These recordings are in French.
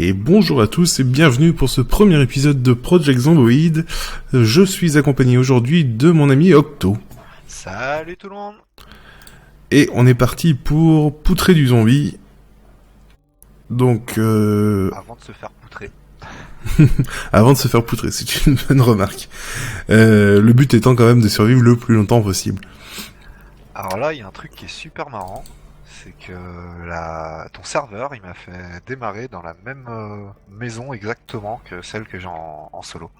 Et bonjour à tous et bienvenue pour ce premier épisode de Project Zomboid. Je suis accompagné aujourd'hui de mon ami Octo. Salut tout le monde. Et on est parti pour poutrer du zombie. Donc Avant de se faire poutrer. Avant de se faire poutrer, c'est une bonne remarque. Le but étant quand même de survivre le plus longtemps possible. Alors là, il y a un truc qui est super marrant. C'est que ton serveur, il m'a fait démarrer dans la même maison exactement que celle que j'ai en solo.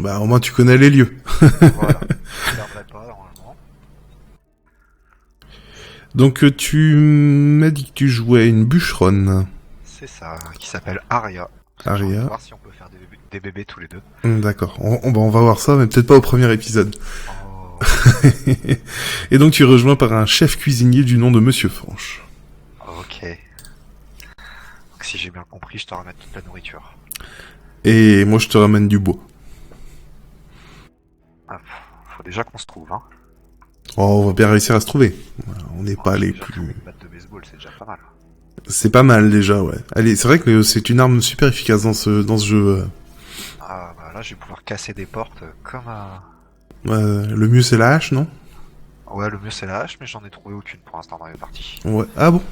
Bah au moins tu connais les lieux. Voilà, je perdrai pas normalement. Donc tu m'as dit que tu jouais une bûcheronne. C'est ça, qui s'appelle Aria. Aria. On va voir si on peut faire des bébés tous les deux. D'accord, on va voir ça, mais peut-être pas au premier épisode. Oh. Et donc tu es rejoint par un chef cuisinier du nom de Monsieur Fanche. Ok. Donc si j'ai bien compris, je te ramène toute la nourriture. Et moi je te ramène du bois. Ah, faut déjà qu'on se trouve, hein. Oh, on va bien réussir à se trouver. On n'est pas les plus... Une batte de baseball, c'est déjà pas mal. C'est pas mal déjà, ouais. Allez, c'est vrai que c'est une arme super efficace dans ce jeu. Ah bah là je vais pouvoir casser des portes comme un... Le mieux c'est la hache, non? Ouais, le mieux c'est la hache, mais j'en ai trouvé aucune pour l'instant dans les parties. Ouais. Ah bon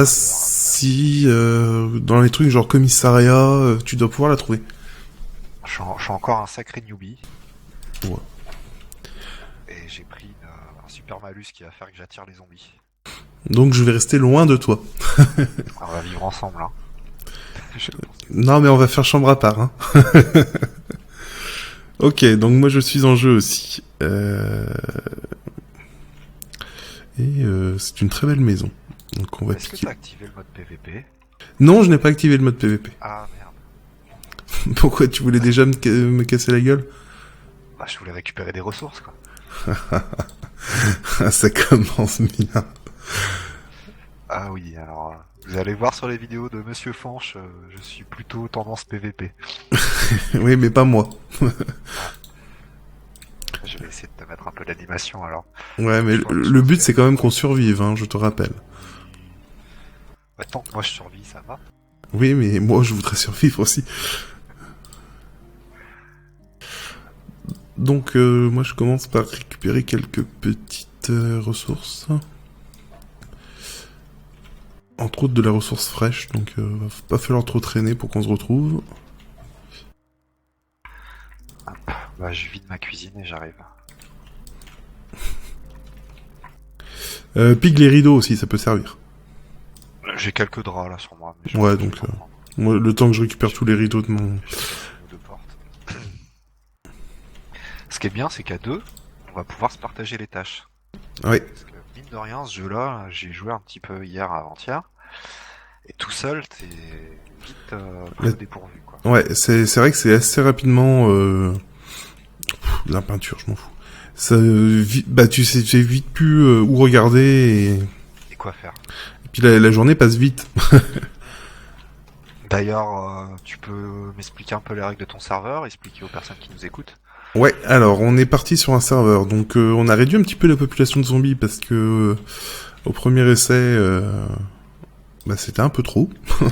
si dans les trucs genre commissariat, tu dois pouvoir la trouver. Je suis encore un sacré newbie. Ouais. Et j'ai pris un super malus qui va faire que j'attire les zombies. Donc je vais rester loin de toi. On va vivre ensemble, hein. Non mais on va faire chambre à part, hein. Ok, donc moi je suis en jeu aussi. C'est une très belle maison. Donc on va Est-ce que t'as activé le mode PVP? Non, je n'ai pas activé le mode PVP. Ah merde. Pourquoi tu voulais déjà me casser la gueule? Bah je voulais récupérer des ressources, quoi. Ça commence bien. Ah oui, alors vous allez voir sur les vidéos de Monsieur Fanche, je suis plutôt tendance PVP. Oui, mais pas moi. Je vais essayer de te mettre un peu d'animation alors. Ouais, mais le but c'est quand même qu'on survive, hein, je te rappelle. Bah, tant que moi je survis, ça va. Oui, mais moi je voudrais survivre aussi. Donc moi je commence par récupérer quelques petites ressources. Entre autres de la ressource fraîche, donc va pas falloir trop traîner pour qu'on se retrouve. Bah je vide ma cuisine et j'arrive. Pique les rideaux aussi, ça peut servir. J'ai quelques draps là sur moi. Mais ouais, donc moi, le temps que je récupère tous les rideaux de mon... Ce qui est bien, c'est qu'à deux, on va pouvoir se partager les tâches. Ouais. Parce que mine de rien, ce jeu-là, j'ai joué un petit peu hier, avant-hier, et tout seul, t'es vite pris au dépourvu, quoi. Ouais, c'est vrai que c'est assez rapidement... la peinture, je m'en fous. Ça, bah tu sais vite plus où regarder et quoi faire. Et puis la journée passe vite. D'ailleurs, tu peux m'expliquer un peu les règles de ton serveur, expliquer aux personnes qui nous écoutent. Ouais, alors on est parti sur un serveur, donc on a réduit un petit peu la population de zombies parce que au premier essai, bah c'était un peu trop. Ouais,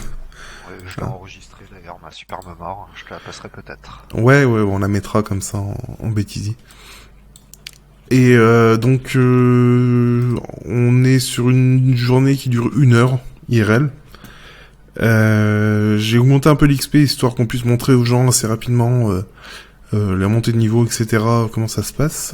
je l'ai enregistré d'ailleurs, ma superbe mort, je te la passerai peut-être. Ouais, on la mettra comme ça en bêtisie. Et donc on est sur une journée qui dure 1 heure IRL. J'ai augmenté un peu l'XP histoire qu'on puisse montrer aux gens assez rapidement la montée de niveau, etc. Comment ça se passe.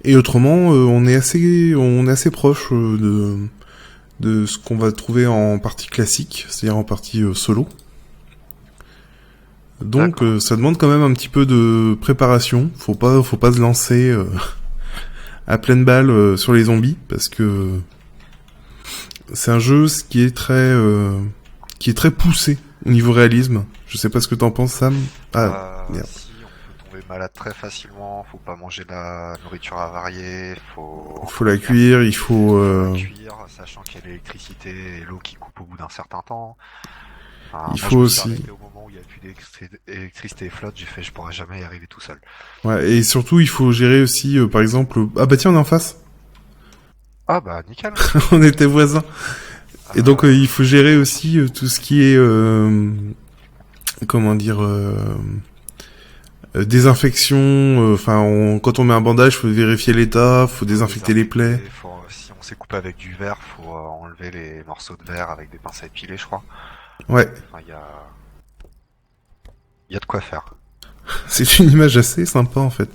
Et autrement, on est assez proche de ce qu'on va trouver en partie classique, c'est-à-dire en partie solo. Donc ça demande quand même un petit peu de préparation. Faut pas se lancer à pleine balle sur les zombies parce que c'est un jeu qui est très poussé au niveau réalisme. Je sais pas ce que t'en penses, Sam. Ah merde. Si on peut tomber malade très facilement, faut pas manger de la nourriture avariée, faut la cuire, il faut la cuire, sachant qu'il y a l'électricité et l'eau qui coupe au bout d'un certain temps. Enfin, il faut aussi. Au moment où il y a plus d'électricité et flotte, j'ai fait, je pourrais jamais y arriver tout seul. Ouais, et surtout il faut gérer aussi, par exemple, ah bah tiens on est en face. Ah bah nickel. On était voisins. Et donc il faut gérer aussi tout ce qui est comment dire désinfection. Enfin, quand on met un bandage, faut vérifier l'état, faut désinfecter les plaies. Si on s'est coupé avec du verre, faut enlever les morceaux de verre avec des pinces à épiler, je crois. Ouais. Enfin, il y a de quoi faire. C'est une image assez sympa en fait.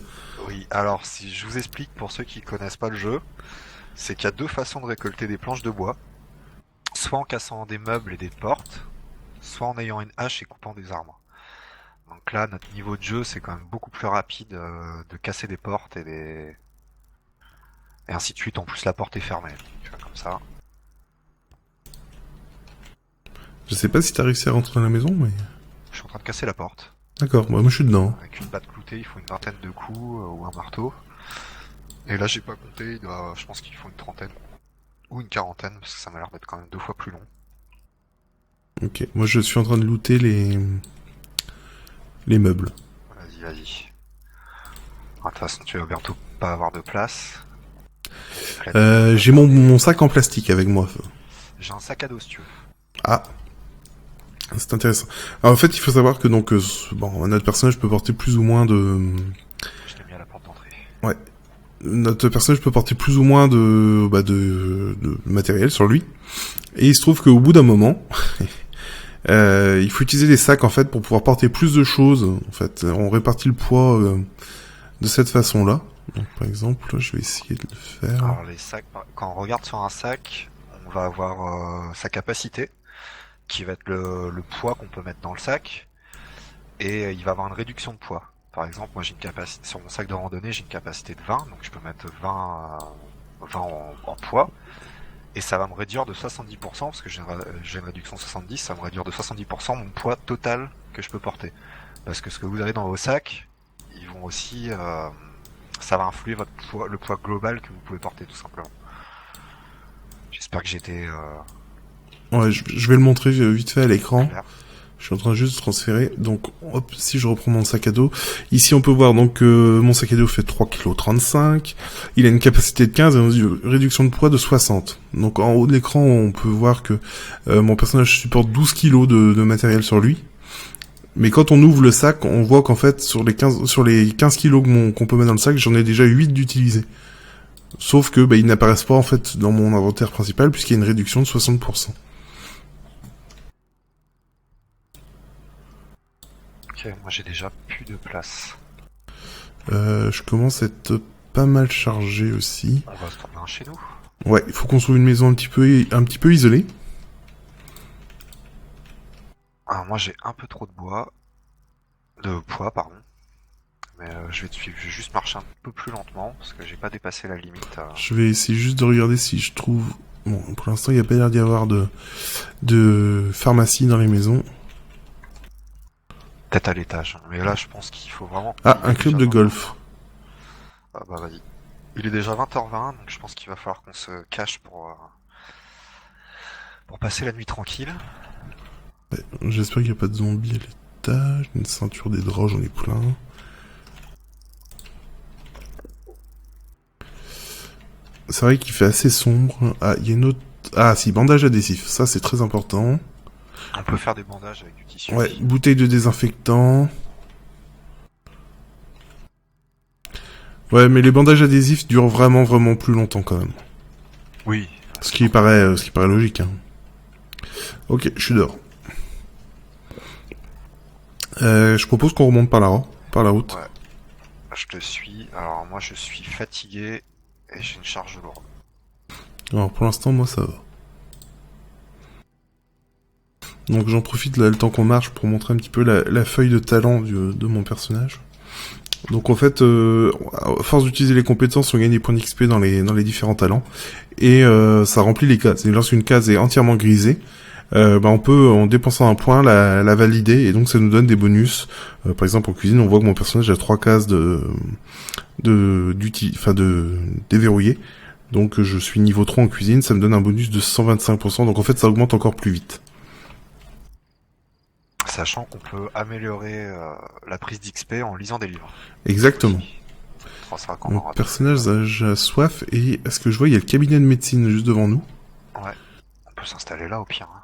Oui, alors si je vous explique pour ceux qui connaissent pas le jeu, c'est qu'il y a deux façons de récolter des planches de bois. Soit en cassant des meubles et des portes, soit en ayant une hache et coupant des arbres. Donc là, notre niveau de jeu, c'est quand même beaucoup plus rapide de casser des portes et ainsi de suite. En plus, la porte est fermée. Tu vois, comme ça. Je sais pas si t'as réussi à rentrer dans la maison, mais... Je suis en train de casser la porte. D'accord, moi je suis dedans. Avec une batte cloutée, il faut une vingtaine de coups ou un marteau. Et là, j'ai pas compté, je pense qu'il faut une trentaine ou une quarantaine, parce que ça m'a l'air d'être quand même 2 fois plus long. Ok, moi je suis en train de looter les meubles. Vas-y. De toute façon, tu vas bientôt pas avoir de place. J'ai mon sac en plastique avec moi. J'ai un sac à dos si tu veux. Ah, c'est intéressant. Alors, en fait, il faut savoir que donc notre personnage peut porter plus ou moins de... Je l'ai mis à la porte d'entrée. Ouais. Notre personnage peut porter plus ou moins de matériel sur lui. Et il se trouve qu'au bout d'un moment, il faut utiliser des sacs en fait pour pouvoir porter plus de choses. En fait, on répartit le poids de cette façon-là. Donc, par exemple, je vais essayer de le faire. Alors les sacs, quand on regarde sur un sac, on va avoir sa capacité, qui va être le poids qu'on peut mettre dans le sac, et il va avoir une réduction de poids. Par exemple, moi j'ai une capacité sur mon sac de randonnée, j'ai une capacité de 20, donc je peux mettre 20 en poids, et ça va me réduire de 70%, parce que j'ai une réduction de 70, ça va me réduire de 70% mon poids total que je peux porter. Parce que ce que vous avez dans vos sacs, ils vont aussi, ça va influer le poids global que vous pouvez porter tout simplement. J'espère que j'étais Ouais, je vais le montrer vite fait à l'écran. clair. Je suis en train juste de transférer. Donc, hop, si je reprends mon sac à dos. Ici, on peut voir donc mon sac à dos fait 3,35 kg. Il a une capacité de 15 et une réduction de poids de 60. Donc, en haut de l'écran, on peut voir que mon personnage supporte 12 kg de matériel sur lui. Mais quand on ouvre le sac, on voit qu'en fait, sur les 15 kg qu'on peut mettre dans le sac, j'en ai déjà 8 d'utilisés. Sauf que ils n'apparaissent pas en fait dans mon inventaire principal puisqu'il y a une réduction de 60%. Ok, moi j'ai déjà plus de place. Je commence à être pas mal chargé aussi. On va se tourner un chez nous. Ouais, il faut qu'on trouve une maison un petit peu isolée. Alors moi j'ai un peu trop de poids, pardon. Mais je vais te suivre, je vais juste marcher un peu plus lentement parce que j'ai pas dépassé la limite. Je vais essayer juste de regarder si je trouve... Bon, pour l'instant, il n'y a pas l'air d'y avoir de pharmacie dans les maisons. Peut-être à l'étage. Mais là je pense qu'il faut vraiment... Ah, un club de golf. Ah bah vas-y. Il est déjà 20h20, donc je pense qu'il va falloir qu'on se cache pour passer la nuit tranquille. Ouais, j'espère qu'il n'y a pas de zombies à l'étage. Une ceinture des draps, j'en ai plein. C'est vrai qu'il fait assez sombre. Ah, il y a une autre... Ah si, bandage adhésif. Ça, c'est très important. On peut faire des bandages avec du tissu. Ouais, bouteille de désinfectant. Ouais, mais les bandages adhésifs durent vraiment plus longtemps quand même. Oui. Ce qui paraît logique. Hein. Ok, je suis dehors. Je propose qu'on remonte par la route. Ouais. Je te suis. Alors moi je suis fatigué et j'ai une charge lourde. Alors pour l'instant, moi ça va. Donc j'en profite là le temps qu'on marche pour montrer un petit peu la feuille de talent de mon personnage. Donc en fait, à force d'utiliser les compétences, on gagne des points d'XP dans les différents talents. Et ça remplit les cases. Et lorsqu'une case est entièrement grisée, on peut, en dépensant un point, la valider. Et donc ça nous donne des bonus. Par exemple en cuisine, on voit que mon personnage a 3 cases déverrouillées. Donc je suis niveau 3 en cuisine, ça me donne un bonus de 125%. Donc en fait ça augmente encore plus vite. Sachant qu'on peut améliorer la prise d'XP en lisant des livres. Exactement. Mon personnage a soif et à ce que je vois, il y a le cabinet de médecine juste devant nous. Ouais. On peut s'installer là au pire. Hein.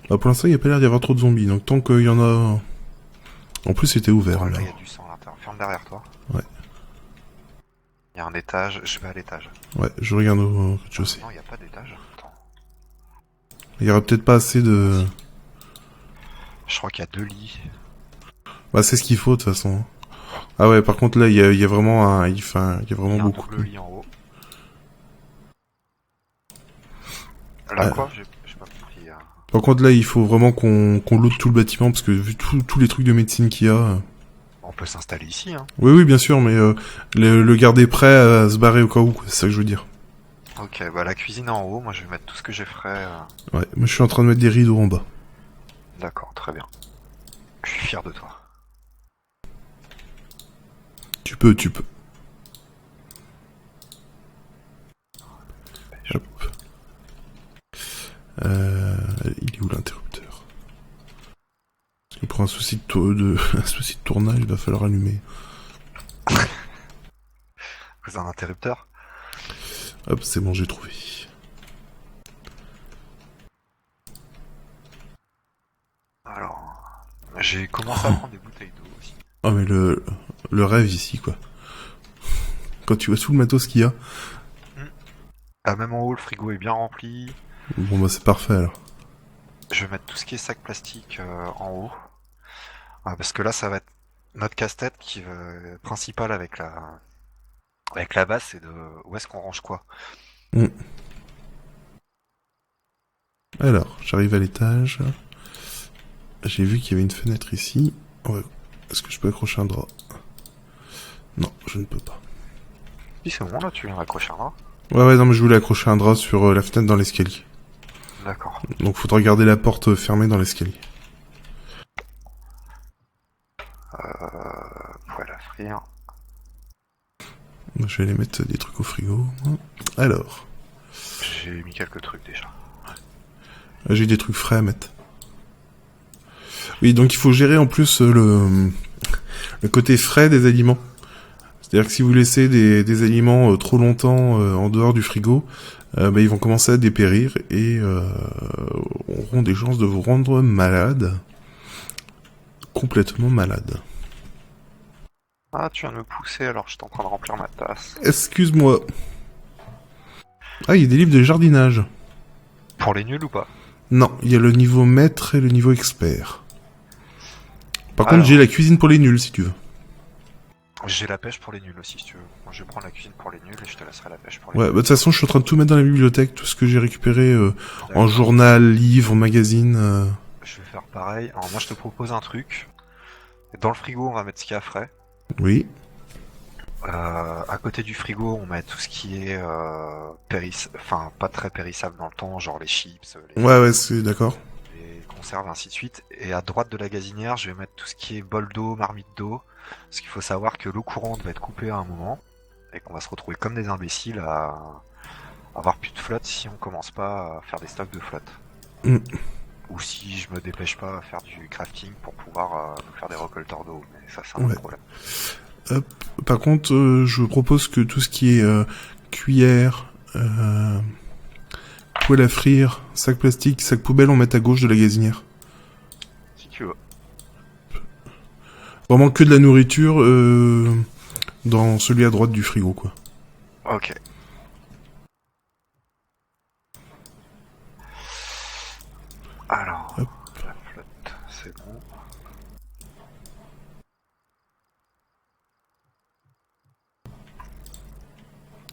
Bah, pour l'instant, il n'y a pas l'air d'y avoir trop de zombies, donc tant qu'il y en a... En plus, c'était ouvert, Ouais, là. là, il y a du sang à l'intérieur. Ferme derrière toi. Ouais. Il y a un étage, je vais à l'étage. Ouais, je regarde au rez-de-chaussée. Non, il n'y a pas d'étage. Attends. Il y aura peut-être pas assez de... Je crois qu'il y a 2 lits. Bah, c'est ce qu'il faut, de toute façon. Ah ouais, par contre, là, il y a vraiment un... Enfin, il y a Il vraiment y a un beaucoup. double lit en haut. Là quoi j'ai pas compris. Par contre, là, il faut vraiment qu'on loot tout le bâtiment, parce que vu tous les trucs de médecine qu'il y a... On peut s'installer ici, hein. Oui, oui, bien sûr, mais le garder prêt à se barrer au cas où, quoi, c'est ça que je veux dire. Ok, bah la cuisine est en haut, moi je vais mettre tout ce que j'ai frais. Ouais, moi je suis en train de mettre des rideaux en bas. D'accord, très bien. Je suis fier de toi. Tu peux. Hop. Il est où l'interrupteur? Parce que pour un souci un souci de tournage, il va falloir allumer. Vous avez un interrupteur? Hop, c'est bon, j'ai trouvé. Alors, j'ai commencé à prendre des bouteilles d'eau aussi. Oh mais le rêve ici, quoi. Quand tu vois tout le matos qu'il y a. Ah, même en haut, le frigo est bien rempli. Bon bah c'est parfait alors. Je vais mettre tout ce qui est sac plastique en haut. Parce que là, ça va être notre casse-tête principal avec la base, c'est de où est-ce qu'on range quoi. Alors, j'arrive à l'étage. J'ai vu qu'il y avait une fenêtre ici. Ouais. Est-ce que je peux accrocher un drap? Non, je ne peux pas. Si c'est bon là, tu viens d'accrocher un drap. Ouais, non, mais je voulais accrocher un drap sur la fenêtre dans l'escalier. D'accord. Donc faudra garder la porte fermée dans l'escalier. Poêle à frire. Je vais aller mettre des trucs au frigo. Alors, J'ai mis quelques trucs déjà. j'ai des trucs frais à mettre. Oui, donc il faut gérer en plus le côté frais des aliments. C'est-à-dire que si vous laissez des aliments trop longtemps en dehors du frigo, bah, ils vont commencer à dépérir et auront des chances de vous rendre malade. Complètement malade. Ah, tu viens de me pousser alors j'étais en train de remplir ma tasse. Excuse-moi. Ah, il y a des livres de jardinage. Pour les nuls ou pas? Non, il y a le niveau maître et le niveau expert. Par contre, Alors. j'ai la cuisine pour les nuls, si tu veux. J'ai la pêche pour les nuls aussi si tu veux. Moi, je vais prendre la cuisine pour les nuls et je te laisserai la pêche pour les Ouais, nuls. bah, de toute façon, je suis en train de tout mettre dans la bibliothèque, tout ce que j'ai récupéré en journal, livre, magazine. Je vais faire pareil. Alors moi je te propose un truc. Dans le frigo on va mettre ce qu'il y a frais. Oui. À côté du frigo on met tout ce qui est enfin pas très périssable dans le temps, genre les chips, Ouais, c'est d'accord. les conserves, ainsi de suite. Et à droite de la gazinière je vais mettre tout ce qui est bol d'eau, marmite d'eau. Parce qu'il faut savoir que l'eau courante va être coupée à un moment. Et qu'on va se retrouver comme des imbéciles à avoir plus de flotte si on commence pas à faire des stocks de flotte. Ou si je me dépêche pas à faire du crafting pour pouvoir nous faire des récolteurs d'eau. Mais ça, c'est un autre problème. Hop. Par contre, je propose que tout ce qui est cuillère, poêle à frire, sac plastique, sac poubelle, on mette à gauche de la gazinière. Si tu veux. Vraiment que de la nourriture dans celui à droite du frigo, quoi. Ok. Alors, hop. la flotte, c'est bon.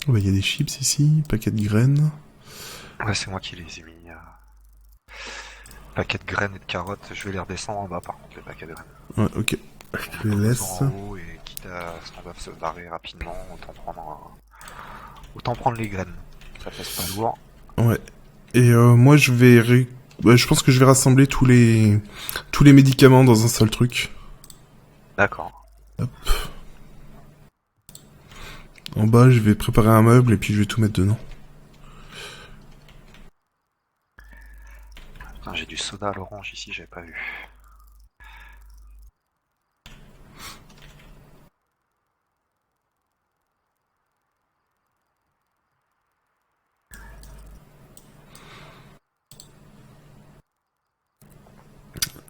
Il y a des chips ici, paquet de graines. Ouais, c'est moi qui les ai mis. Paquet de graines et de carottes, je vais les redescendre en bas par contre, les paquets de graines. Ouais, ok. Je les laisse. En haut et quitte à ce qu'on doive se barrer rapidement, autant prendre les graines. Ça pèse pas lourd. Ouais. Et moi, je pense que je vais rassembler tous les médicaments dans un seul truc. D'accord. Hop. En bas, je vais préparer un meuble et puis je vais tout mettre dedans. Putain, j'ai du soda à l'orange ici, j'avais pas vu.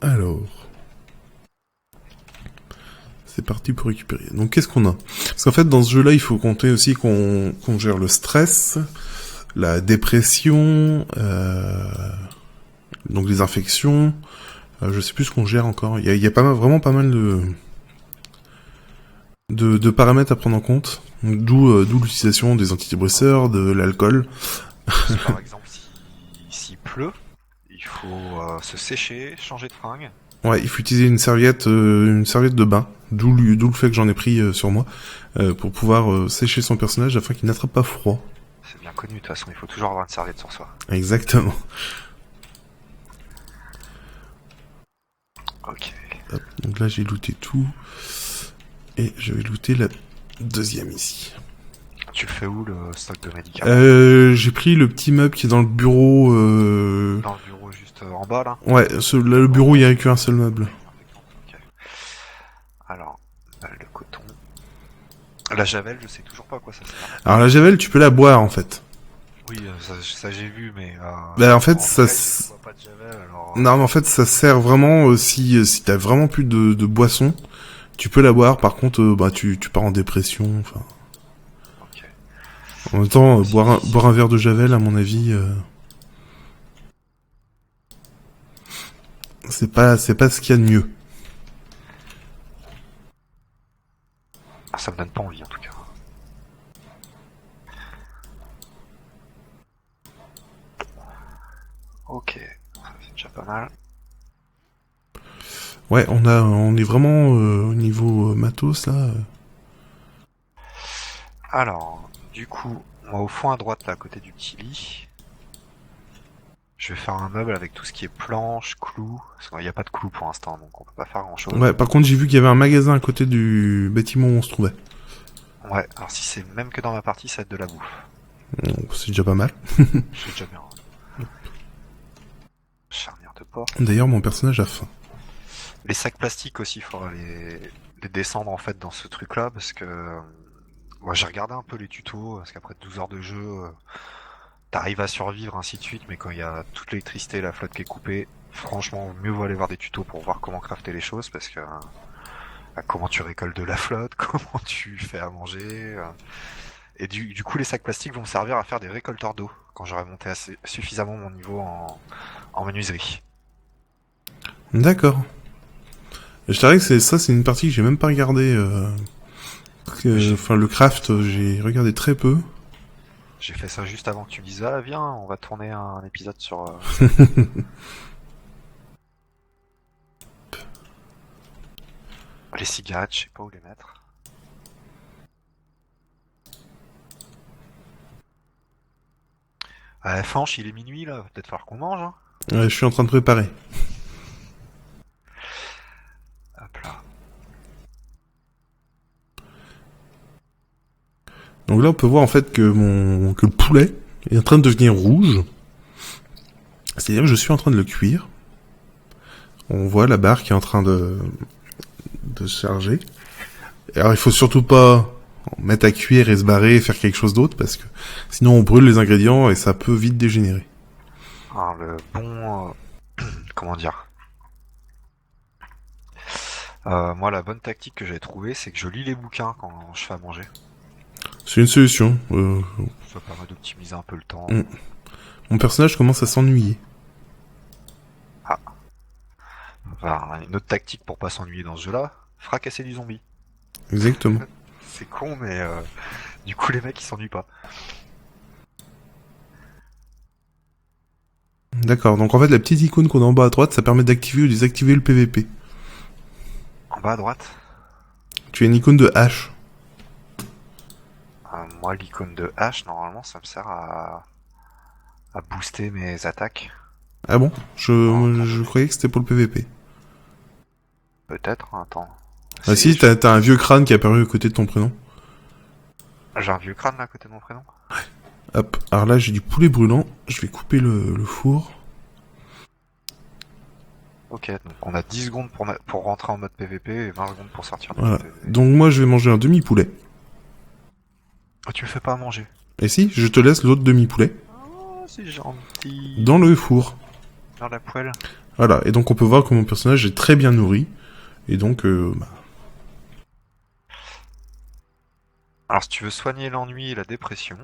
Alors... C'est parti pour récupérer. Donc qu'est-ce qu'on a? Parce qu'en fait dans ce jeu-là, il faut compter aussi qu'on gère le stress, la dépression, donc les infections. Je sais plus ce qu'on gère encore. Il y a vraiment pas mal de paramètres à prendre en compte. D'où l'utilisation des antidépresseurs, de l'alcool. Par exemple, s'il pleut, il faut se sécher, changer de fringue. Ouais, il faut utiliser une serviette de bain. D'où le fait que j'en ai pris sur moi pour pouvoir sécher son personnage afin qu'il n'attrape pas froid. C'est bien connu, de toute façon, il faut toujours avoir une serviette sur soi. Exactement. Ok. Hop, donc là j'ai looté tout. Et je vais looter la deuxième ici. Tu le fais où, le stock de médicaments? J'ai pris le petit meuble qui est dans le bureau. Dans le bureau juste en bas, là? Ouais, là, le bureau, il n'y a qu'un seul meuble. Ok. Alors, balle de coton. La javel, je sais toujours pas à quoi ça sert. Alors la javel, tu peux la boire en fait. Oui, ça j'ai vu, mais... Bah en fait, vrai, je bois pas de javel, alors... Non, mais en fait, ça sert vraiment si t'as vraiment plus de boisson, tu peux la boire. Par contre, bah tu pars en dépression. Enfin. Ok. En même temps, boire un verre de javel, à mon avis, c'est pas ce qu'il y a de mieux. Ah, ça me donne pas envie, en tout cas. Ok, ça c'est déjà pas mal. Ouais, on est vraiment au niveau matos là. Alors, du coup, moi au fond à droite, là, à côté du petit lit, je vais faire un meuble avec tout ce qui est planches, clous, parce qu'il n'y a pas de clous pour l'instant, donc on peut pas faire grand chose. Ouais, par contre, j'ai vu qu'il y avait un magasin à côté du bâtiment où on se trouvait. Ouais, alors si c'est même que dans ma partie, ça va être de la bouffe. C'est déjà pas mal. J'ai déjà bien. Charnière de porc. D'ailleurs, mon personnage a faim. Les sacs plastiques aussi, il faudra les descendre en fait dans ce truc-là, parce que moi j'ai regardé un peu les tutos, parce qu'après 12 heures de jeu, t'arrives à survivre, ainsi de suite, mais quand il y a toute l'électricité et la flotte qui est coupée, franchement, mieux vaut aller voir des tutos pour voir comment crafter les choses, parce que comment tu récoltes de la flotte, comment tu fais à manger. Et du coup, les sacs plastiques vont me servir à faire des récolteurs d'eau, quand j'aurai monté suffisamment mon niveau en menuiserie. D'accord. Je dirais que c'est une partie que j'ai même pas regardé. Enfin, le craft, j'ai regardé très peu. J'ai fait ça juste avant que tu me dises ah viens, on va tourner un épisode sur. Les cigarettes, je sais pas où les mettre. Fanch, il est minuit là, va peut-être falloir qu'on mange. Hein. Je suis en train de préparer. Hop là. Donc là, on peut voir en fait que le poulet est en train de devenir rouge. C'est-à-dire que je suis en train de le cuire. On voit la barre qui est en train de se charger. Alors il faut surtout pas mettre à cuire et se barrer et faire quelque chose d'autre parce que sinon on brûle les ingrédients et ça peut vite dégénérer. Alors le bon... comment dire moi la bonne tactique que j'ai trouvée c'est que je lis les bouquins quand je fais à manger. C'est une solution. Ça permet d'optimiser un peu le temps. Mon personnage commence à s'ennuyer. Ah. Enfin, une autre tactique pour pas s'ennuyer dans ce jeu-là, fracasser du zombie. Exactement. C'est con, mais du coup les mecs ils s'ennuient pas. D'accord, donc en fait la petite icône qu'on a en bas à droite, ça permet d'activer ou désactiver le PVP. En bas à droite Tu as une icône de hache. Moi l'icône de hache, normalement ça me sert à booster mes attaques. Ah bon je croyais que c'était pour le PVP. Peut-être, attends. Ah si, t'as un vieux crâne qui est apparu à côté de ton prénom. J'ai un vieux crâne là à côté de mon prénom. Hop, alors là j'ai du poulet brûlant, je vais couper le four. Ok, donc on a 10 secondes pour rentrer en mode PVP et 20 secondes pour sortir de Voilà. mode PVP. Donc moi je vais manger un demi-poulet. Oh, tu me fais pas à manger. Et si, je te laisse l'autre demi-poulet. Oh, c'est gentil. Dans le four. Dans la poêle. Voilà, et donc on peut voir que mon personnage est très bien nourri, et donc, Alors si tu veux soigner l'ennui et la dépression,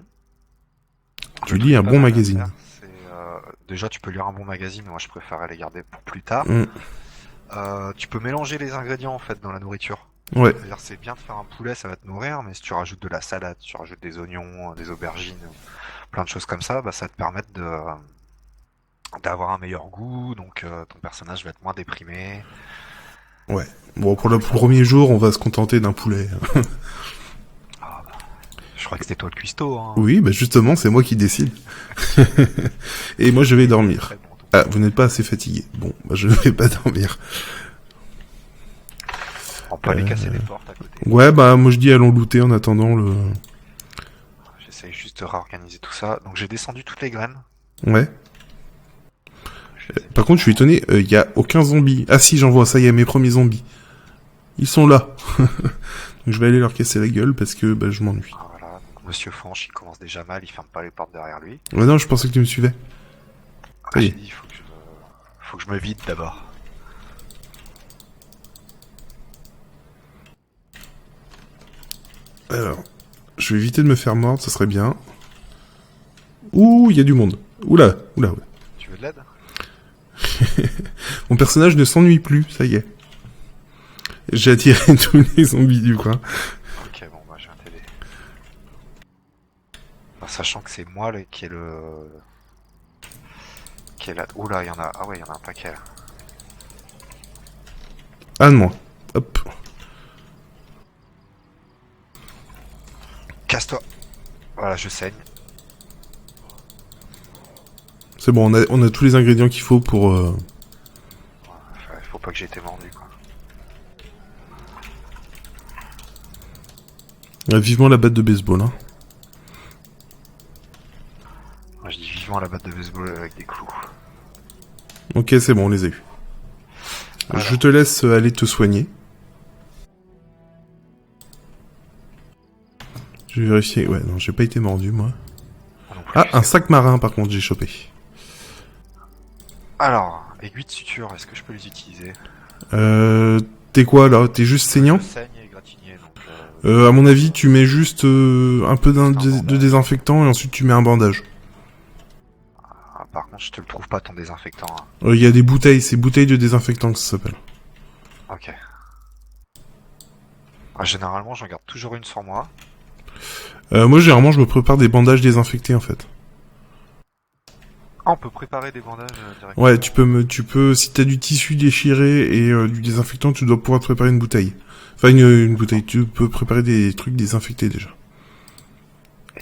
tu lis un bon magazine. Déjà tu peux lire un bon magazine, moi je préférerais les garder pour plus tard. Tu peux mélanger les ingrédients en fait dans la nourriture. Ouais. C'est-à-dire c'est bien de faire un poulet, ça va te nourrir, mais si tu rajoutes de la salade, tu rajoutes des oignons, des aubergines, plein de choses comme ça, bah ça te permet d'avoir un meilleur goût, donc ton personnage va être moins déprimé. Ouais. Bon, pour le premier jour, on va se contenter d'un poulet. Je crois que c'était toi le cuistot. Hein. Oui, bah justement, c'est moi qui décide. Et moi, je vais dormir. Ah, vous n'êtes pas assez fatigué. Bon, bah je ne vais pas dormir. On peut aller casser des portes à côté. Ouais, bah moi je dis allons looter en attendant le... J'essaye juste de réorganiser tout ça. Donc j'ai descendu toutes les graines. Ouais. Par contre, je suis étonné, il y a aucun zombie. Ah si, j'en vois, ça y est, mes premiers zombies. Ils sont là. Donc je vais aller leur casser la gueule parce que bah, je m'ennuie. Voilà, donc Monsieur Fanch, il commence déjà mal, il ferme pas les portes derrière lui. Ouais, non, je pensais que tu me suivais. J'ai dit, il faut que je me vide d'abord. Alors, je vais éviter de me faire mordre, ça serait bien. Ouh, il y a du monde. Oula. Tu veux de l'aide? Mon personnage ne s'ennuie plus, ça y est. J'ai attiré tous les zombies du coin. Ok, bon, bah je viens t'aider. En sachant que c'est moi qui est le... qui est là... Oula, il y en a... Ah ouais, il y en a un paquet là. Ah de moi. Hop. Casse-toi. Voilà, je saigne. C'est bon, on a tous les ingrédients qu'il faut pour... Faut pas que j'ai été mordu, quoi. Vivement la batte de baseball, hein. Moi, je dis vivement la batte de baseball avec des clous. Ok, c'est bon, on les a eus. Alors. Je te laisse aller te soigner. Je vais vérifier... Ouais, non, j'ai pas été mordu, moi. Ah, un sac marin, par contre, j'ai chopé. Alors, aiguilles de suture, est-ce que je peux les utiliser? T'es quoi, là? T'es juste saignant? Je saigne et gratigné, donc... À mon avis, tu mets juste un peu de désinfectant et ensuite tu mets un bandage. Ah, par contre, je te le trouve pas, ton désinfectant. Hein. Il y a des bouteilles, c'est bouteilles de désinfectant que ça s'appelle. Ok. Ah, généralement, j'en garde toujours une sur moi. Moi, généralement, je me prépare des bandages désinfectés, en fait. Ah, on peut préparer des bandages directement. Ouais, tu peux, si t'as du tissu déchiré et du désinfectant, tu dois pouvoir te préparer une bouteille. Enfin, une bouteille, tu peux préparer des trucs désinfectés, déjà.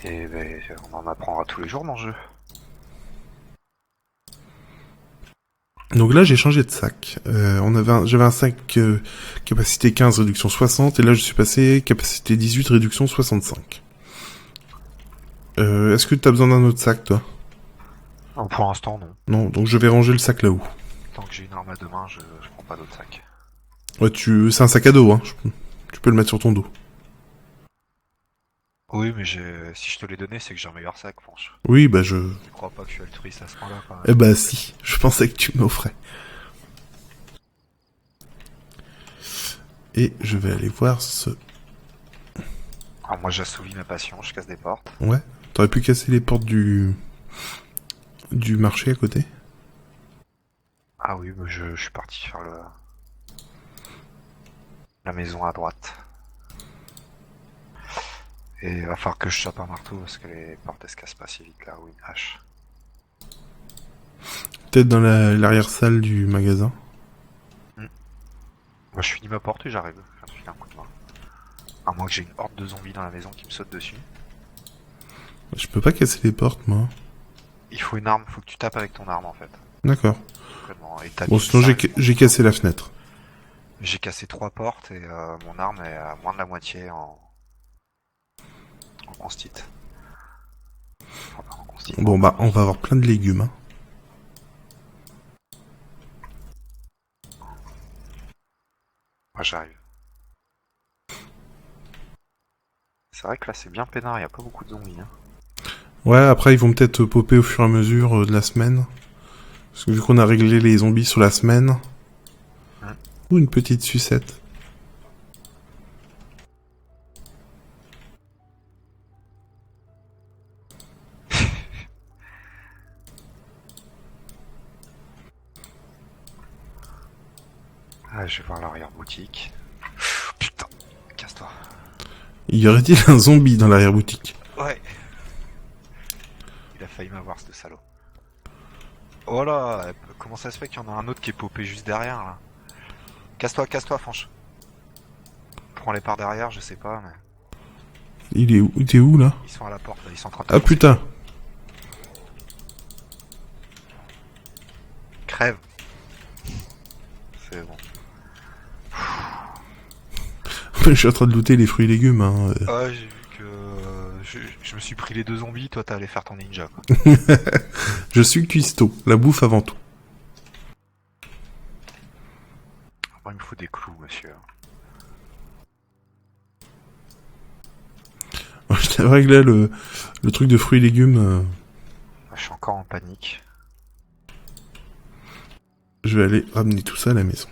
Et ben, on en apprendra tous les jours dans le jeu. Donc là, j'ai changé de sac. J'avais un sac capacité 15, réduction 60, et là, je suis passé capacité 18, réduction 65. Est-ce que t'as besoin d'un autre sac, toi? Oh, pour l'instant, non. Non, donc je vais ranger le sac là-haut. Tant que j'ai une arme à deux mains, je prends pas d'autre sac. Ouais, c'est un sac à dos, hein. Tu peux le mettre sur ton dos. Oui, mais si je te l'ai donné, c'est que j'ai un meilleur sac, franchement. Oui, bah je... Tu crois pas que je suis altruiste à ce point-là, quand même. Eh bah si, je pensais que tu m'offrais. Et je vais aller voir ce... Alors moi, j'assouvis ma passion, je casse des portes. Ouais, t'aurais pu casser les portes du marché à côté. Ah oui, mais je suis parti faire la maison à droite. Et il va falloir que je chope un marteau parce que les portes elles se cassent pas si vite là, ou une hache. Peut-être dans l'arrière-salle du magasin. Moi je finis ma porte et j'arrive. Je viens de filer un coup de main. À moins que j'ai une horde de zombies dans la maison qui me saute dessus. Je peux pas casser les portes, moi. Il faut une arme, faut que tu tapes avec ton arme en fait. D'accord. Et Bon, sinon j'ai cassé la fenêtre. J'ai cassé 3 portes et mon arme est à moins de la moitié en constit. Enfin, en constit. Bon bah, on va avoir plein de légumes, hein. Moi j'arrive. C'est vrai que là c'est bien peinard, il y a pas beaucoup de zombies. Hein. Ouais, après ils vont peut-être popper au fur et à mesure de la semaine. Parce que vu qu'on a réglé les zombies sur la semaine... Ou une petite sucette. Ah, je vais voir l'arrière-boutique. Putain, casse-toi. Y aurait-il un zombie dans l'arrière-boutique? Ouais. Il a failli m'avoir, ce salaud. Oh là, comment ça se fait qu'il y en a un autre qui est popé juste derrière, là? Casse-toi, Franche. Prends les parts derrière, je sais pas, mais... Il est où? T'es où, là? Ils sont à la porte, là, ils sont en train de... Ah, putain. Crève. C'est bon. Je suis en train de looter les fruits et légumes, hein. Ah, j'ai vu que... je me suis pris les 2 zombies, toi t'es allé faire ton ninja, quoi. Je suis cuistot. La bouffe avant tout. Moi, il me faut des clous, monsieur. Je t'avais réglé le truc de fruits et légumes. Je suis encore en panique. Je vais aller ramener tout ça à la maison.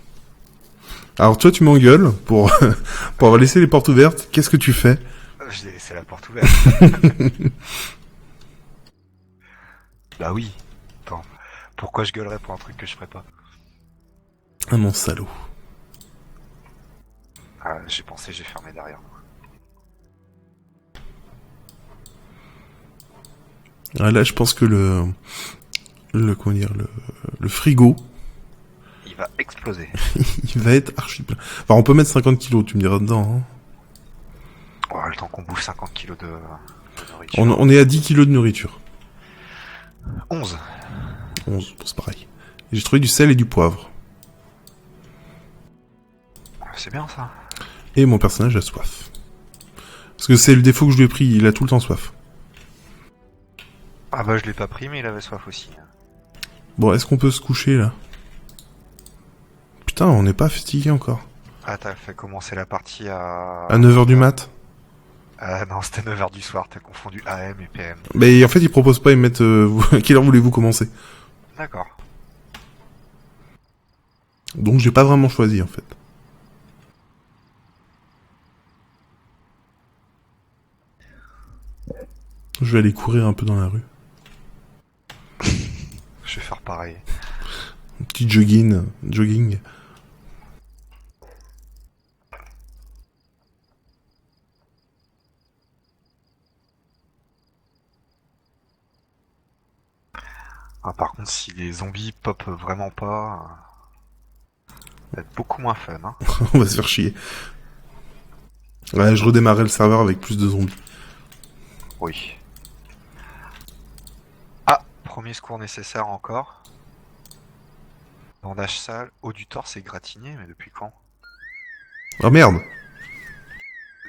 Alors toi, tu m'engueules pour avoir laissé les portes ouvertes. Qu'est-ce que tu fais? J'ai laissé la porte ouverte. Bah oui. Attends. Pourquoi je gueulerais pour un truc que je ferais pas? Ah, mon salaud. Ah, j'ai pensé, j'ai fermé derrière moi. Ah, là, je pense que comment dire, le frigo, Il va exploser. il va être archi plein. Enfin, on peut mettre 50 kilos, tu me diras dedans, hein. Oh, le temps qu'on bouffe 50 kilos de nourriture. On est à 10 kilos de nourriture. 11. 11, c'est pareil. J'ai trouvé du sel et du poivre. C'est bien ça. Et mon personnage a soif. Parce que c'est le défaut que je lui ai pris, il a tout le temps soif. Ah bah je l'ai pas pris mais il avait soif aussi. Bon, est-ce qu'on peut se coucher là? Putain, on n'est pas fatigué encore. Ah t'as fait commencer la partie à... 9h du mat? Ah non, c'était 9h du soir, t'as confondu AM et PM. Mais en fait, ils proposent pas, ils mettent... à quelle heure voulez-vous commencer? D'accord. Donc j'ai pas vraiment choisi en fait. Je vais aller courir un peu dans la rue. Je vais faire pareil. Un petit jogging. Ah, par contre, si les zombies pop vraiment pas, ça va être beaucoup moins fun, hein. On va se faire chier. Ouais, je redémarrais le serveur avec plus de zombies. Oui. Ah, premier secours nécessaire encore. Bandage sale, haut du torse et gratigné, mais depuis quand? Oh merde!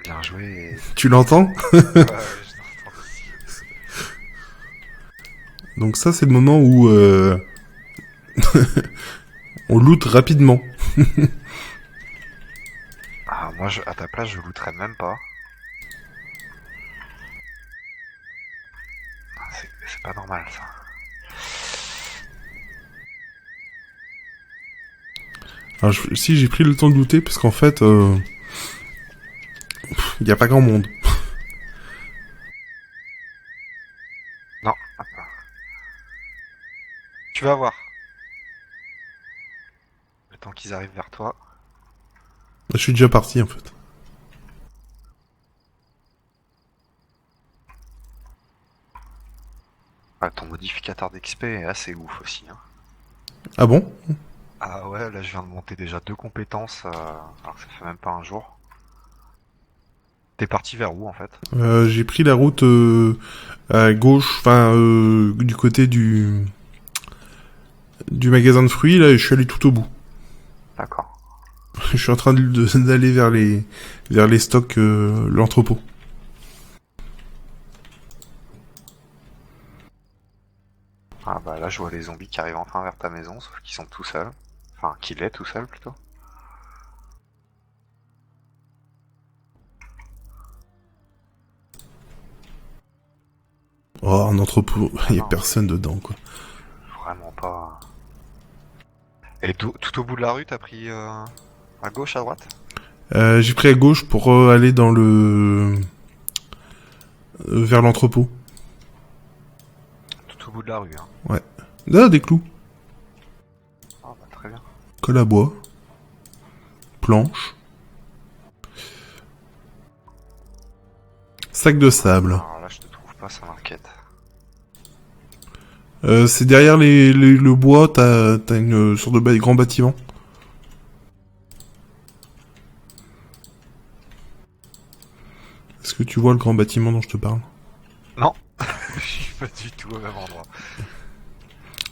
Bien joué. Tu l'entends? Je l'entends aussi. Donc ça, c'est le moment où... on loot rapidement. Ah, moi, à ta place, je looterais même pas. Ah, c'est pas normal, ça. Alors, si j'ai pris le temps de looter, parce qu'en fait... il n'y a pas grand monde. Non. Tu vas voir. Le temps qu'ils arrivent vers toi. Je suis déjà parti en fait. Ah, ton modificateur d'XP est assez ouf aussi, hein. Ah bon? Ah ouais, là je viens de monter déjà 2 compétences, alors que ça fait même pas un jour. T'es parti vers où en fait? J'ai pris la route à gauche, enfin du côté du magasin de fruits, là, et je suis allé tout au bout. D'accord. Je suis en train d'aller vers les stocks, l'entrepôt. Ah bah là je vois les zombies qui arrivent enfin vers ta maison, sauf qu'ils sont tout seuls. Enfin, qu'il est tout seul plutôt. Oh, un entrepôt, il y a personne dedans, quoi. Vraiment pas... Et tout au bout de la rue, t'as pris à gauche, à droite? J'ai pris à gauche pour aller dans le... vers l'entrepôt. Tout au bout de la rue, hein. Ouais. Là, des clous. Ah bah très bien. Colle à bois. Planche. Sac de sable. Alors là, je te trouve pas, ça m'inquiète. C'est derrière le bois, t'as une sorte de grand bâtiment. Est-ce que tu vois le grand bâtiment dont je te parle? Non, je suis pas du tout au même endroit.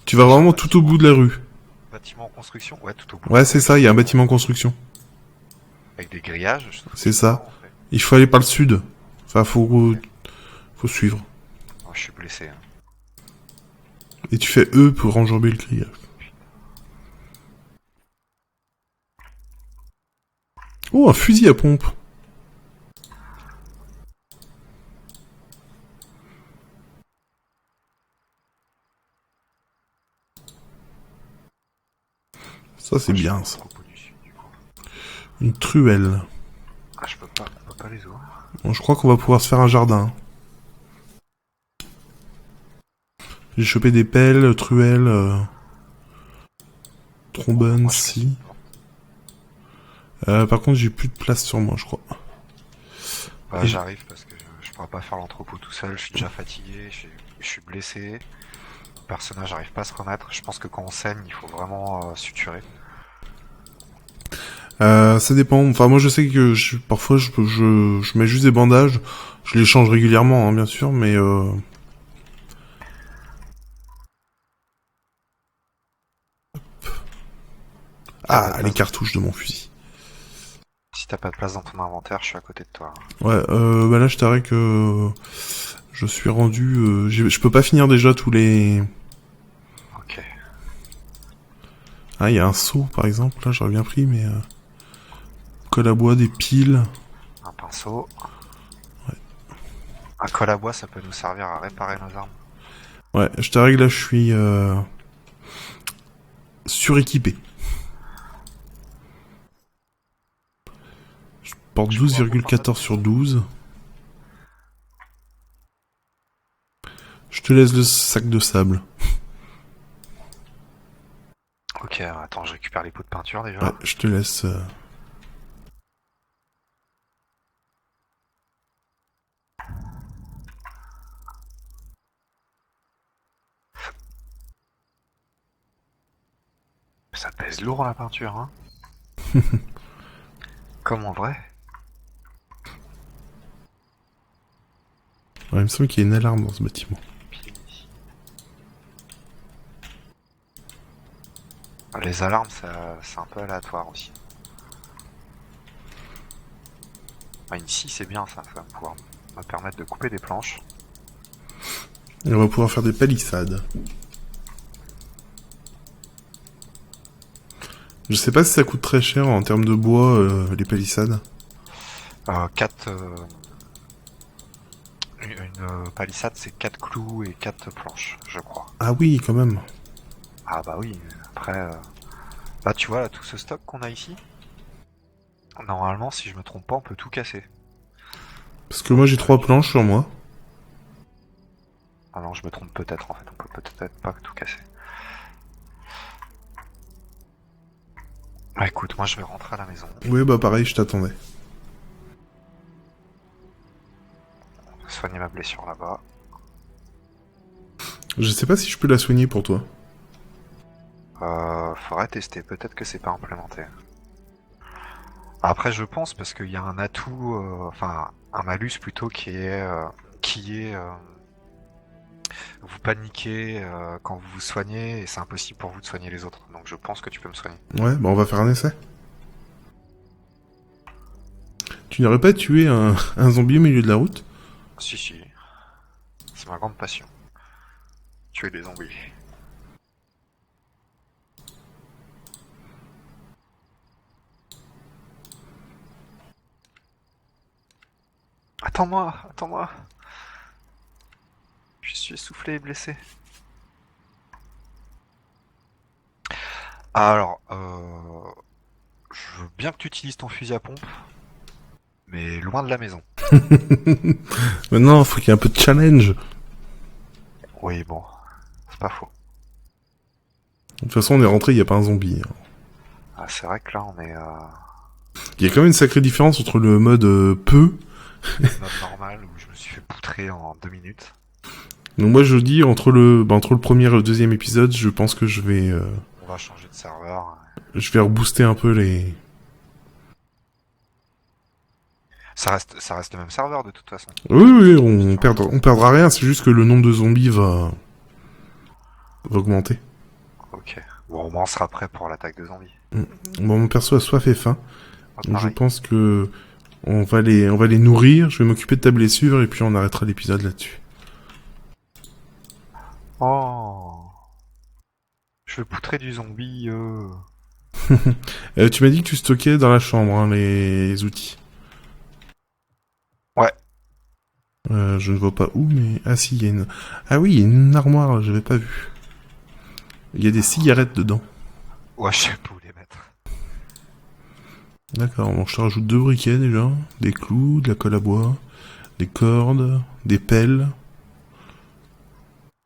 Tu vas vraiment tout au bout de la rue. Bâtiment en construction? Ouais, tout au bout. Ouais, c'est ça, il y a un bâtiment en construction. Avec des grillages, je trouve C'est que ça. marrant, en fait. Il faut aller par le sud. Enfin, faut suivre. Oh, je suis blessé. Hein. Et tu fais E pour enjamber le grillage. Oh, un fusil à pompe. Ça, c'est Moi, je bien, suis ça. au propos du sud, du coup. Une truelle. Ah, on peut pas les ouvrir. Bon, je crois qu'on va pouvoir se faire un jardin. J'ai chopé des pelles, truelles, trombone, Moi, je fais si. ça. Par contre, j'ai plus de place sur moi, je crois. Bah, Et- j'arrive parce que je pourrais pas faire l'entrepôt tout seul, je suis déjà fatigué, je suis blessé. Le personnage n'arrive pas à se remettre. Je pense que quand on saigne, il faut vraiment suturer. Ça dépend. Enfin, moi, je sais que parfois, je mets juste des bandages. Je les change régulièrement, hein, bien sûr, mais T'as pas de ah, les place. cartouches de mon fusil. Si t'as pas de place dans ton inventaire, je suis à côté de toi. Ouais, bah là, je t'arrête que je suis rendu. Je peux pas finir déjà tous les. Ok. Ah, il y a un seau, par exemple. Là, j'aurais bien pris, mais colle à bois, des piles. Un pinceau. Un colle à bois, ça peut nous servir à réparer nos armes. Ouais, je t'arrête que là, je suis suréquipé. Je porte Je pourrais reprendre 12,14 notre sur maison. 12. Je te laisse le sac de sable. Ok, attends, je récupère les pots de peinture déjà. Ouais, je te laisse. Ça pèse lourd la peinture, hein. Comme en vrai. Ouais, il me semble qu'il y a une alarme dans ce bâtiment. Les alarmes, c'est un peu aléatoire aussi. Ah, ici, c'est bien ça, ça va pouvoir me permettre de couper des planches. Et on va pouvoir faire des palissades. Je sais pas si ça coûte très cher en termes de bois, les palissades. 4 une palissade, c'est 4 clous et 4 planches, je crois. Ah oui, quand même. Ah bah oui, après... Là, tu vois, là, tout ce stock qu'on a ici, normalement, si je me trompe pas, on peut tout casser. Parce que moi j'ai 3 planches sur moi. Ah non, je me trompe peut-être, en fait, on peut peut-être pas tout casser. Bah écoute, moi je vais rentrer à la maison. Oui, bah pareil, je t'attendais. Soigner ma blessure là-bas. Je sais pas si je peux la soigner pour toi. Faudrait tester, peut-être que c'est pas implémenté. Après, je pense, parce qu'il y a un atout, enfin, un malus plutôt qui est, vous paniquez quand vous vous soignez et c'est impossible pour vous de soigner les autres. Donc je pense que tu peux me soigner. Ouais, bah on va faire un essai. Tu n'aurais pas tué un zombie au milieu de la route? Si, si. C'est ma grande passion. Tuer des zombies. Attends-moi, attends-moi. Je suis essoufflé et blessé. Alors, je veux bien que tu utilises ton fusil à pompe, mais loin de la maison. Maintenant, faut qu'il y ait un peu de challenge. Oui, bon, c'est pas faux. De toute façon, on est rentré, il n'y a pas un zombie. Ah, c'est vrai que là, on est Il y a quand même une sacrée différence entre le mode peu. mode normal où je me suis fait poutrer en 2 minutes. Donc moi, je dis, entre le premier et le deuxième épisode, je pense que On va changer de serveur. je vais rebooster un peu les... Ça reste le même serveur de toute façon. Oui, on perdra rien, c'est juste que le nombre de zombies va augmenter. Ok. Bon, au moins on sera prêt pour l'attaque de zombies. Bon, mon perso a soif et faim, Ah, donc je pareil. pense que on va les nourrir, je vais m'occuper de ta blessure, et puis on arrêtera l'épisode là-dessus. Oh, je veux poutrer du zombie. Tu m'as dit que tu stockais dans la chambre, hein, les outils. Ouais. Je ne vois pas où, mais... Ah si, il y a une... Ah oui, il y a une armoire, j'avais pas vu. Il y a des cigarettes dedans. Ouais, je sais pas où les mettre. D'accord, donc je te rajoute 2 briquets déjà, des clous, de la colle à bois, des cordes, des pelles,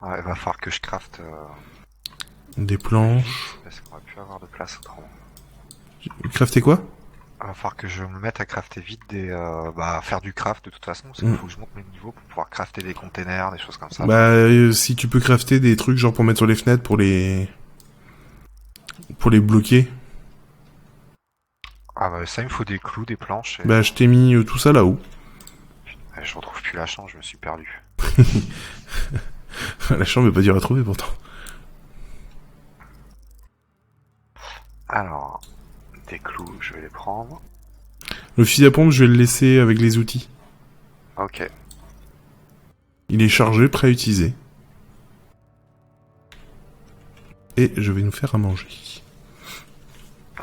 Ouais, il va falloir que je crafte. des planches. Parce qu'on va plus avoir de place autrement. Crafter quoi? Il va falloir que je me mette à crafter vite à faire du craft de toute façon, parce qu'il Mm. faut que je monte mes niveaux pour pouvoir crafter des containers, des choses comme ça. Bah, si tu peux crafter des trucs genre pour mettre sur les fenêtres pour les bloquer, Ah bah ça, il me faut des clous, des planches, et bah je t'ai mis tout ça là-haut. je retrouve plus la chambre, je me suis perdu. La chambre est pas dure à trouver pourtant. Alors, des clous, je vais les prendre. Le fusil à pompe, je vais le laisser avec les outils. Ok. Il est chargé, prêt à utiliser. Et je vais nous faire à manger.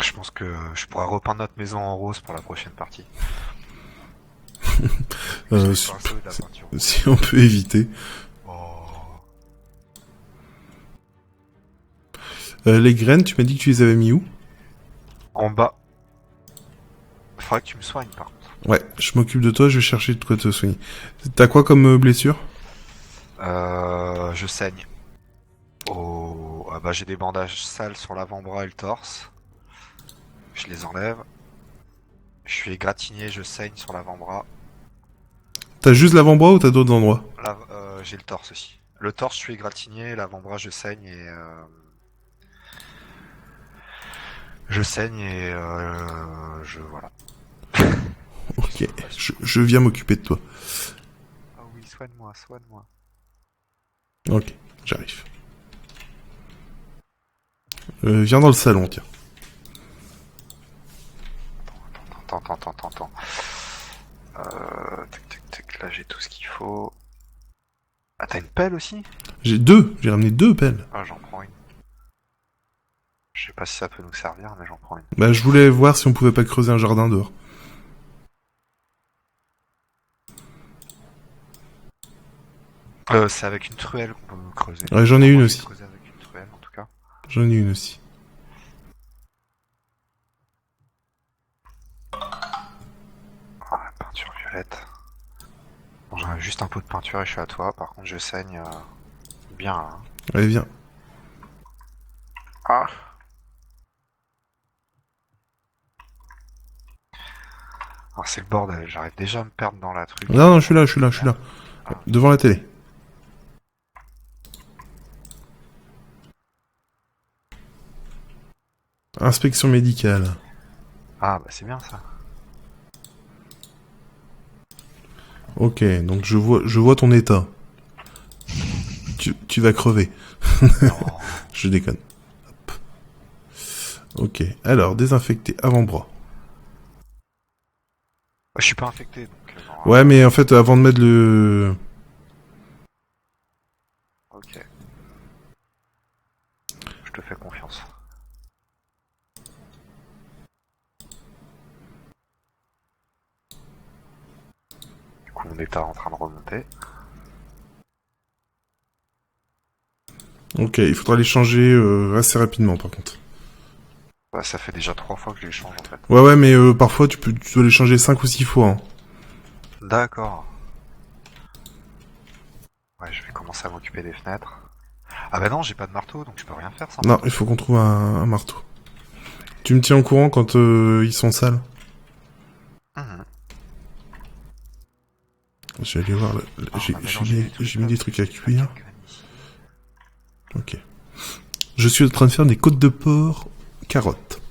Je pense que je pourrais repeindre notre maison en rose pour la prochaine partie. Euh, Sur un saut de la peinture. Si on peut éviter. Oh. Les graines, tu m'as dit que tu les avais mis où? En bas. Faudrait que tu me soignes par contre. Ouais, je m'occupe de toi, je vais chercher de quoi te soigner. T'as quoi comme blessure? Je saigne. Oh. Ah bah j'ai des bandages sales sur l'avant-bras et le torse. Je les enlève. Je suis égratigné, je saigne sur l'avant-bras. T'as juste l'avant-bras ou t'as d'autres endroits? Là, j'ai le torse aussi. Le torse, je suis égratigné, l'avant-bras, je saigne et voilà. Ok, je viens m'occuper de toi. Ah oui, soigne-moi, soigne-moi. Ok, j'arrive. Viens dans le salon, tiens. Attends. Tac, là j'ai tout ce qu'il faut. Ah, t'as une pelle aussi? J'ai ramené 2 pelles. Ah, j'en prends une. Je sais pas si ça peut nous servir, mais j'en prends une. Bah, je voulais voir si on pouvait pas creuser un jardin dehors. C'est avec une truelle qu'on peut creuser. Ouais, j'en ai une aussi. Creuser avec une truelle, en tout cas. J'en ai une aussi. Ah, peinture violette. Bon, j'en ai juste un pot de peinture et je suis à toi. Par contre, je saigne bien. Hein. Allez, viens. Ah. Alors, c'est le bordel. J'arrive déjà à me perdre dans la truc. Non, je suis là. Devant la télé. Inspection médicale. Ah, bah c'est bien ça. Ok, donc je vois ton état. Tu vas crever. Non. Je déconne. Hop. Ok, alors, désinfecter avant-bras. Je suis pas infecté, donc... Ouais, mais en fait, avant de mettre le... Ok. Je te fais confiance. Du coup, mon état est en train de remonter. Ok, il faudra les changer assez rapidement, par contre. Bah, ça fait déjà 3 fois que je les change en fait. Ouais, mais parfois tu dois les changer 5 ou 6 fois. Hein. D'accord. Ouais, je vais commencer à m'occuper des fenêtres. Ah bah non, j'ai pas de marteau, donc je peux rien faire sans Non, marteau. il faut qu'on trouve un marteau. Tu me tiens au courant quand ils sont sales. Mhm. Je vais aller voir. Ah, on va mélanger les trucs, J'ai mis là, des parce que trucs à j'ai pas de cuire. graines ici. Ok. Je suis en train de faire des côtes de porc carottes.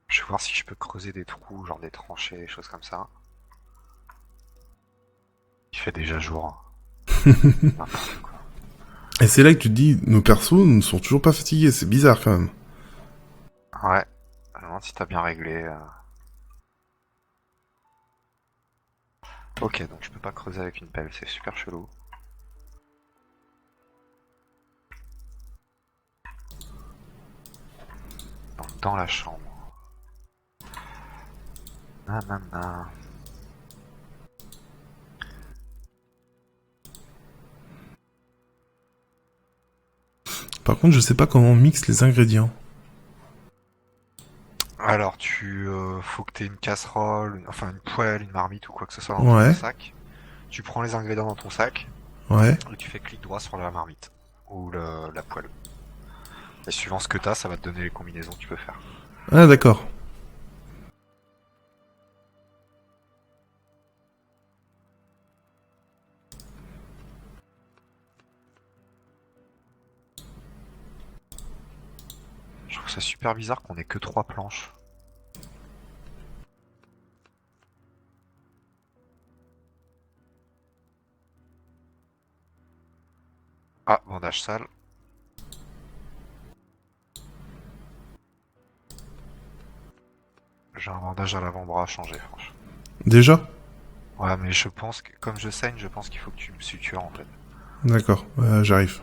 Je vais voir si je peux creuser des trous, genre des tranchées, des choses comme ça. Il fait déjà jour. N'importe quoi. Et c'est là que tu te dis, nos persos ne sont toujours pas fatigués. C'est bizarre quand même. Ouais. Je me demande si t'as bien réglé. Ok, donc je peux pas creuser avec une pelle, c'est super chelou. Donc dans la chambre. Nanana. Par contre, je sais pas comment on mixe les ingrédients. Alors faut que t'aies une casserole, enfin une poêle, une marmite ou quoi que ce soit dans ton Ouais, sac. Tu prends les ingrédients dans ton sac ouais. et tu fais clic droit sur la marmite ou la poêle. Et suivant ce que t'as, ça va te donner les combinaisons que tu peux faire. Ah, d'accord. Je trouve ça super bizarre qu'on ait que 3 planches. Ah, bandage sale. J'ai un bandage à l'avant-bras à changer, franchement. Déjà? Ouais, mais je pense que, comme je saigne, je pense qu'il faut que tu me sutures en fait. D'accord, j'arrive.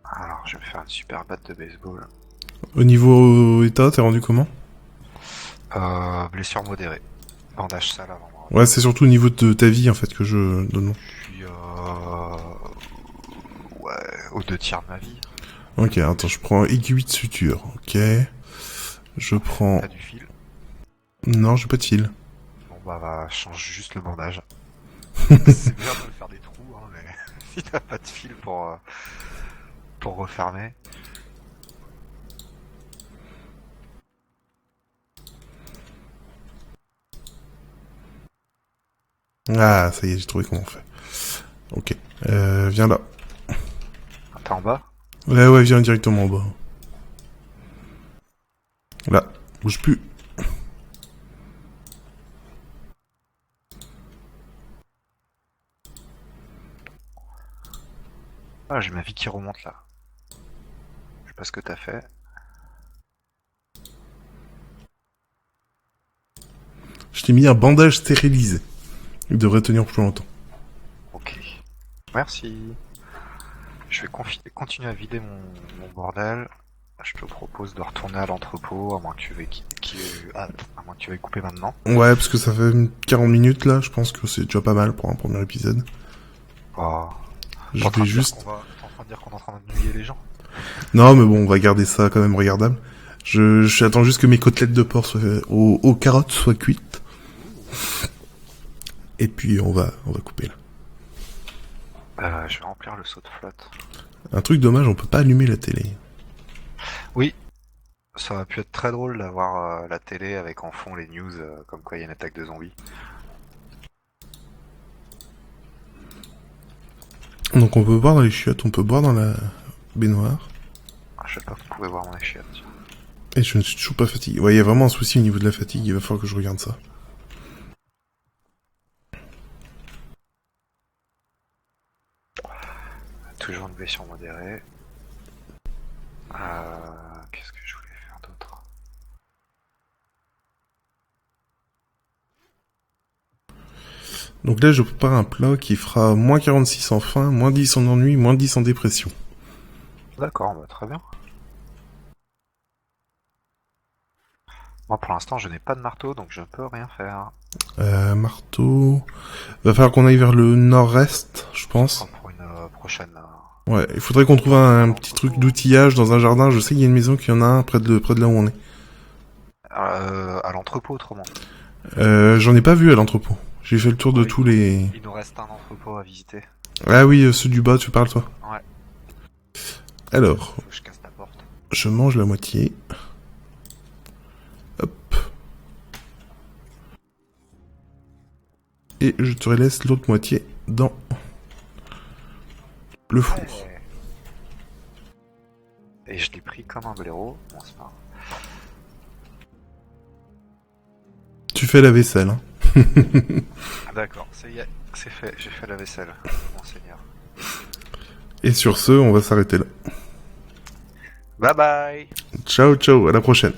Alors, je vais faire une super batte de baseball. Au niveau état, t'es rendu comment? Blessure modérée. Bandage sale avant-bras. Ouais, c'est surtout au niveau de ta vie en fait que je donne. Je suis ouais, aux 2 tiers de ma vie. Ok, attends, je prends aiguille de suture. Ok. Je prends. T'as du fil. Non, j'ai pas de fil. Bon bah, change juste le bandage. C'est bien de faire des trous, hein, mais si t'as pas de fil pour refermer. Ah, ça y est, j'ai trouvé comment on fait. Ok. Viens là. Ah, t'es en bas? Ouais, viens directement en bas. Là. Bouge plus. Ah, j'ai ma vie qui remonte là. Je sais pas ce que t'as fait. Je t'ai mis un bandage stérilisé. Il devrait tenir plus longtemps. Ok. Merci. Je vais continuer à vider mon bordel. Je te propose de retourner à l'entrepôt, à moins que tu veuilles à moins que tu veuilles couper maintenant. Ouais, parce que ça fait 40 minutes là, je pense que c'est déjà pas mal pour un premier épisode. Oh. Je vais juste... T'es en train de dire qu'on est en train de nuyer les gens? Non, mais bon, on va garder ça quand même regardable. J'attends juste que mes côtelettes de porc aux carottes soient cuites. Et puis on va couper là. Je vais remplir le seau de flotte. Un truc dommage, on peut pas allumer la télé. Oui, ça aurait pu être très drôle d'avoir la télé avec en fond les news comme quoi il y a une attaque de zombies. Donc on peut boire dans les chiottes, on peut boire dans la baignoire. Ah, je sais pas, vous pouvez voir mon échelle. Tiens. Et je ne suis toujours pas fatigué. Ouais, il y a vraiment un souci au niveau de la fatigue, il va falloir que je regarde ça. Toujours une blessure modérée. Qu'est-ce que je voulais faire d'autre? Donc là, je prépare un plat qui fera moins 46 en faim, moins 10 en ennui, moins 10 en dépression. D'accord, bah, très bien. Moi, pour l'instant, je n'ai pas de marteau, donc je ne peux rien faire. Marteau... Va falloir qu'on aille vers le nord-est, je Ce pense. sera pour une prochaine... Ouais, il faudrait qu'on trouve un petit truc d'outillage dans un jardin. Je sais qu'il y a une maison qui en a un près de là où on est. à l'entrepôt, autrement. J'en ai pas vu à l'entrepôt. J'ai fait le tour de Oui. tous les... Il nous reste un entrepôt à visiter. Ah oui, ceux du bas, tu parles, toi. Ouais. Alors, Faut que je casse la porte. je mange la moitié. Hop. Et je te laisse l'autre moitié dans le four. Ouais. Et je l'ai pris comme un blaireau. Bon, c'est pas grave. Tu fais la vaisselle, hein. D'accord, c'est fait. J'ai fait la vaisselle, monseigneur. Et sur ce, on va s'arrêter là. Bye bye. Ciao, ciao, à la prochaine.